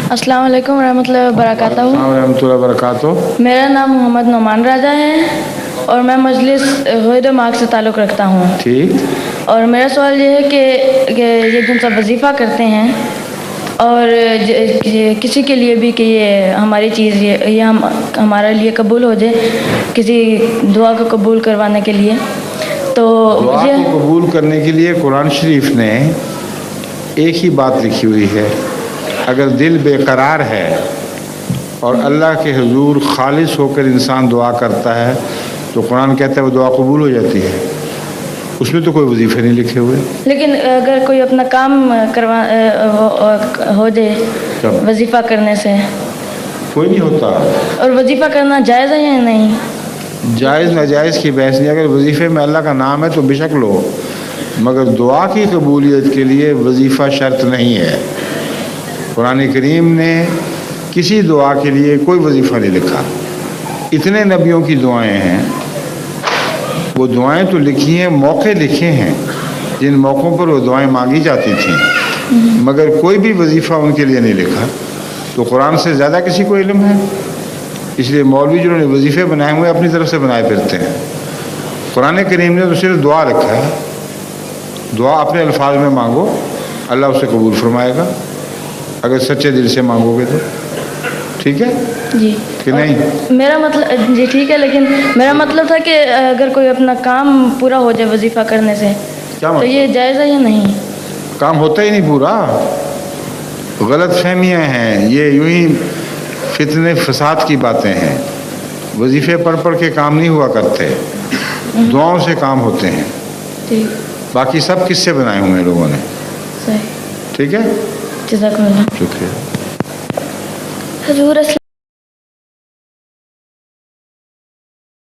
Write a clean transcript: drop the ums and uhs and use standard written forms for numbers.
السلام علیکم ورحمۃ اللہ وبرکاتہ۔ السلام ورحمۃ اللہ وبرکاتہ۔ میرا نام محمد نعمان راجہ ہے اور میں مجلس غیر مارک سے تعلق رکھتا ہوں۔ ٹھیک۔ اور میرا سوال یہ ہے کہ یہ جن سب وظیفہ کرتے ہیں اور کسی کے لیے بھی کہ یہ ہماری چیز یہ ہمارے لیے قبول ہو جائے، کسی دعا کو قبول کروانے کے لیے، تو دعا کو قبول کرنے کے لیے قرآن شریف نے ایک ہی بات لکھی ہوئی ہے، اگر دل بے قرار ہے اور اللہ کے حضور خالص ہو کر انسان دعا کرتا ہے تو قرآن کہتا ہے وہ دعا قبول ہو جاتی ہے۔ اس میں تو کوئی وظیفے نہیں لکھے ہوئے۔ لیکن اگر کوئی اپنا کام ہو جائے وظیفہ کرنے سے، کوئی نہیں ہوتا۔ اور وظیفہ کرنا جائز ہے یا نہیں؟ جائز ناجائز کی بحث نہیں، اگر وظیفے میں اللہ کا نام ہے تو بے شک لو، مگر دعا کی قبولیت کے لیے وظیفہ شرط نہیں ہے۔ قرآن کریم نے کسی دعا کے لیے کوئی وظیفہ نہیں لکھا۔ اتنے نبیوں کی دعائیں ہیں، وہ دعائیں تو لکھی ہیں، موقع لکھے ہیں جن موقعوں پر وہ دعائیں مانگی جاتی تھیں، مگر کوئی بھی وظیفہ ان کے لیے نہیں لکھا۔ تو قرآن سے زیادہ کسی کو علم ہے؟ اس لیے مولوی جنہوں نے وظیفے بنائے ہوئے اپنی طرف سے بنائے پھرتے ہیں۔ قرآن کریم نے تو صرف دعا رکھا ہے، دعا اپنے الفاظ میں مانگو، اللہ اسے قبول فرمائے گا اگر سچے دل سے مانگو گے تو۔ ٹھیک ہے جی کہ نہیں؟ میرا مطلب جی ٹھیک ہے، لیکن میرا مطلب تھا کہ اگر کوئی اپنا کام پورا ہو جائے وظیفہ کرنے سے تو یہ جائز ہے یا نہیں؟ کام ہوتا ہی نہیں پورا، غلط فہمیاں ہیں، یہ یوں ہی فتنے فساد کی باتیں ہیں۔ وظیفے پڑھ پڑھ کے کام نہیں ہوا کرتے، دعاؤں سے کام ہوتے ہیں۔ باقی سب کس سے بنائے ہوئے ہیں لوگوں نے۔ صحیح، ٹھیک ہے، جزاک اللہ۔ شکریہ۔ حضور